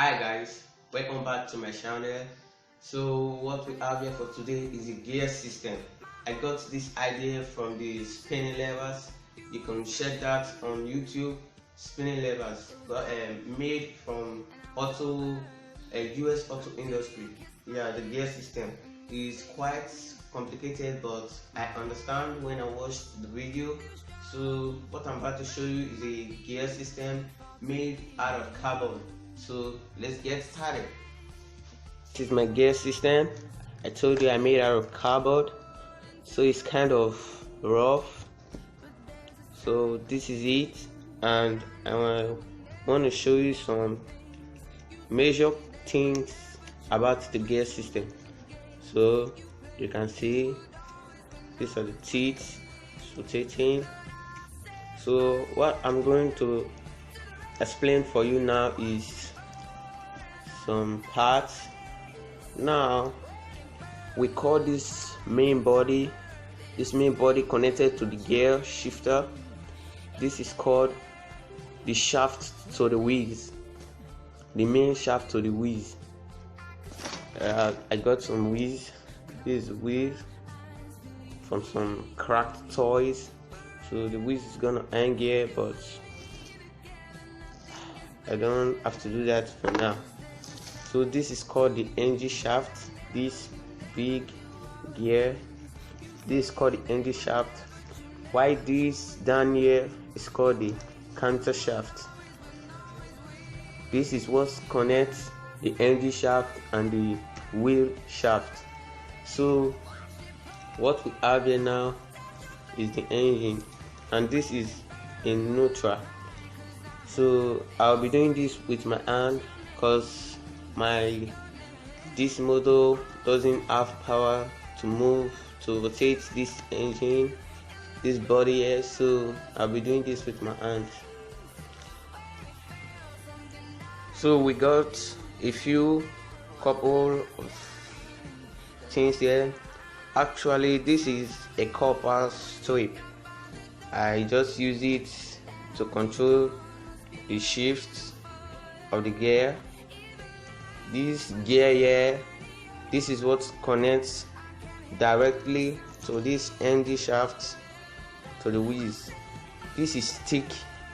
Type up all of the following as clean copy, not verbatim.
Hi guys, welcome back to my channel. So what we have here for today is a gear system. I got this idea from the spinning levers. You can check that on YouTube. Spinning levers made from US auto industry. Yeah, the gear system is quite complicated, but I understand when I watched the video. So what I'm about to show you is a gear system made out of carbon. So let's get started. This is my gear system. I told you I made out of cardboard, so it's kind of rough. So this is it, and I want to show you some major things about the gear system. So you can see these are the teeth rotating. So what I'm going to explain for you now is some parts. Now we call this main body connected to the gear shifter. This is called the shaft to the wheels, the main shaft to the wheels. I got some wheels. This is wheels from some cracked toys, so the wheels is gonna hang here, but I don't have to do that for now. So this is called the engine shaft. This big gear, this is called the engine shaft. Why this down here is called the counter shaft. This is what connects the engine shaft and the wheel shaft. So what we have here now is the engine, and this is in neutral. So I'll be doing this with my hand because this model doesn't have power to rotate this engine, this body here, so I'll be doing this with my hand. So we got a couple of things here. Actually, this is a copper strip. I just use it to control the shift of the gear. This gear here, this is what connects directly to this engine shaft to the wheels. This is stick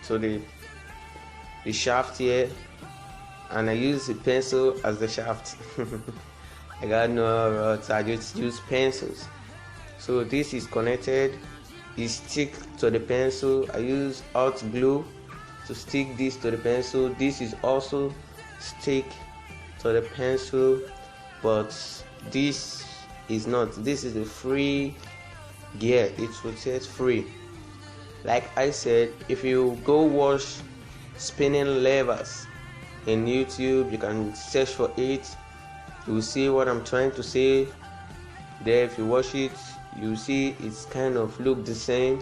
to the shaft here, and I use a pencil as the shaft. I got no rods, I just use pencils. So this is connected, is stick to the pencil. I use hot glue to stick this to the pencil. This is also stick to the pencil, but this is not. This is a free gear. It rotates free. Like I said, if you go watch spinning levers in YouTube, you can search for it. You will see what I'm trying to say there. If you watch it, you see it's kind of look the same,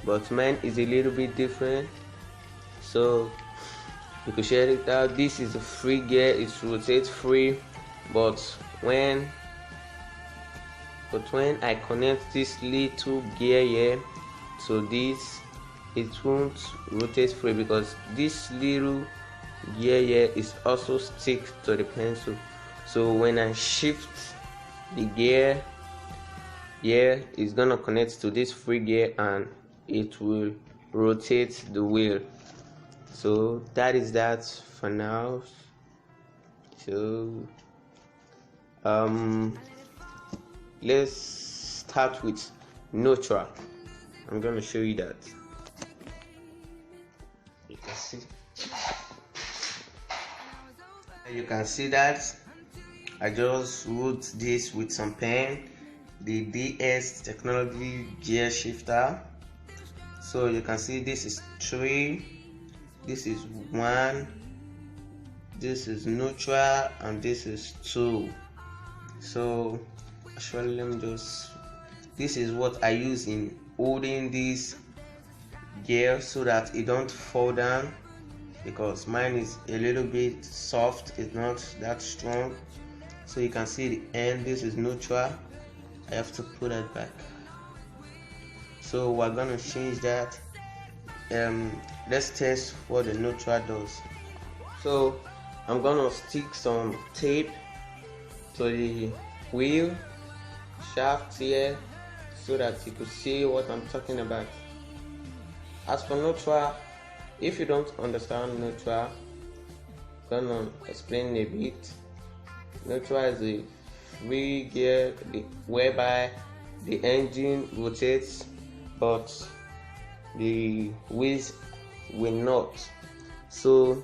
but mine is a little bit different. So you can share it out. This is a free gear, it rotates free, but when I connect this little gear here to this, it won't rotate free because this little gear here is also stick to the pencil. So when I shift the gear here, it's gonna connect to this free gear and it will rotate the wheel. So that is that for now. So let's start with neutral. I'm gonna show you that. You can see that I just wrote this with some pen, the DS Technology gear shifter. So you can see this is 3, this is 1, this is neutral, and this is 2. So actually let me just, this is what I use in holding this gear so that it don't fall down, because mine is a little bit soft, it's not that strong. So you can see the end, this is neutral. I have to put it back. So we're gonna change that. Let's test what the neutral does. So I'm gonna stick some tape to the wheel shaft here so that you could see what I'm talking about. As for neutral, if you don't understand neutral, I'm gonna explain a bit. Neutral is a free gear whereby the engine rotates but the wheels will not. So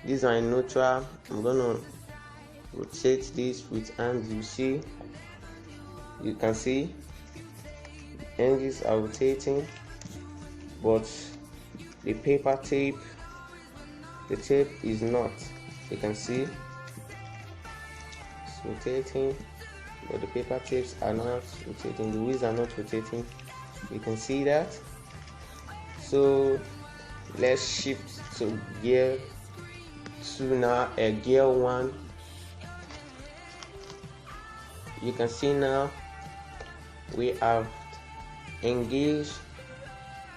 these are in neutral. I'm gonna rotate this with hands. You can see the engines are rotating, but the paper tape, the tape is not. You can see it's rotating, but the paper tapes are not rotating. The wheels are not rotating. You can see that. So let's shift to gear 2 now, gear 1. You can see now we have engaged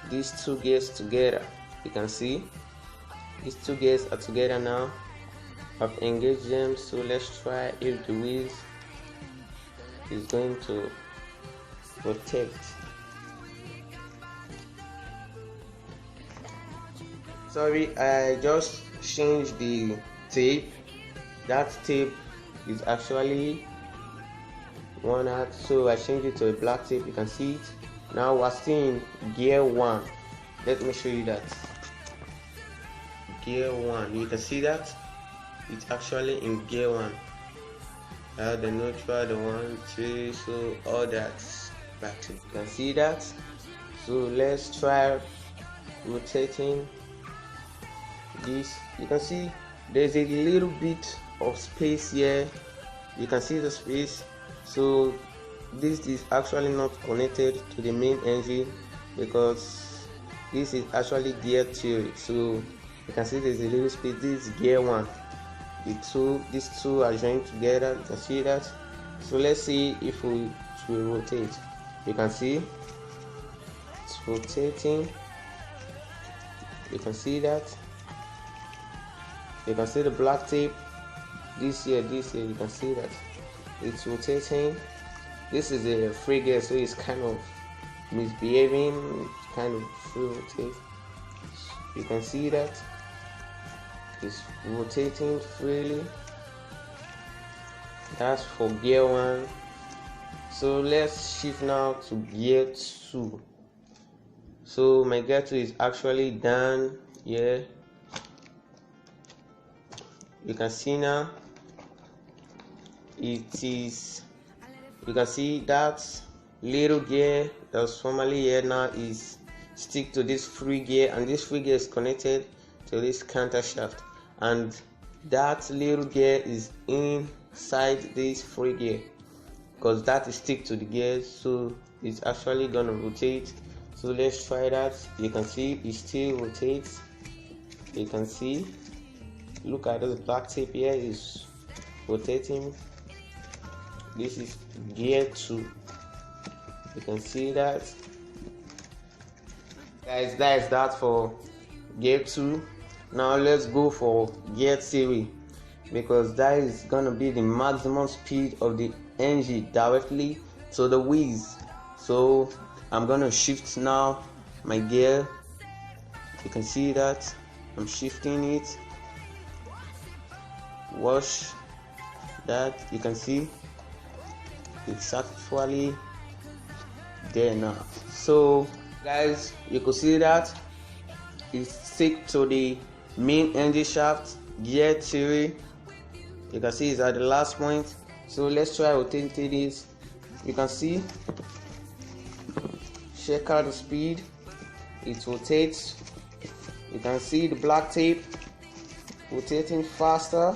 these two gears together. You can see these two gears are together now. I've engaged them, so let's try if the wheels is going to rotate. Sorry, I just changed the tape. That tape is actually worn out, so I changed it to a black tape. You can see it. Now we're still in gear 1. Let me show you that. Gear 1. You can see that it's actually in gear 1. The neutral, the 1, 2, so all that's back to. You can see that. So let's try rotating this. You can see there's a little bit of space here. You can see the space. So this is actually not connected to the main engine because this is actually gear 2. So you can see there's a little space. This is gear 1. These two are joined together. You can see that. So let's see if it will rotate. You can see it's rotating. You can see that. You can see the black tape. This here. You can see that it's rotating. This is a free gear, so it's kind of misbehaving, kind of free rotate. You can see that it's rotating freely. That's for gear 1. So let's shift now to gear 2. So my gear 2 is actually done here. You can see now it is. You can see that little gear that was formerly here now is stick to this free gear, and this free gear is connected to this counter shaft, and that little gear is inside this free gear because that is stick to the gear, so it's actually gonna rotate. So let's try that. You can see it still rotates. You can see, look at this black tape here is rotating. This is gear 2. You can see that. Guys, that is that for gear 2. Now let's go for gear 3 because that is gonna be the maximum speed of the engine directly to the wheels. So I'm gonna shift now my gear. You can see that I'm shifting it. Watch that. You can see it's actually there now. So guys, you can see that it's stick to the main engine shaft, gear 3. You can see it's at the last point. So let's try rotating this. You can see, check out the speed. It rotates. You can see the black tape rotating faster.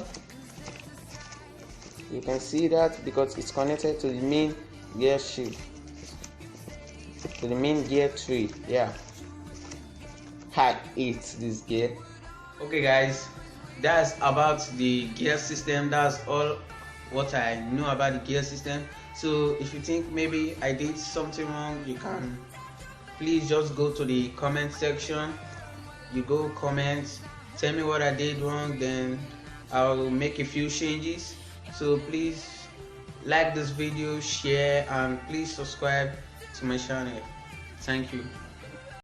You can see that because it's connected to the main gear shift, to the main gear 3. Yeah, I hate this gear. Okay guys, that's about the gear system. That's all what I know about the gear system. So if you think maybe I did something wrong, you can please just go to the comment section. You go comment, tell me what I did wrong, then I'll make a few changes. So please like this video, share, and please subscribe to my channel. Thank you.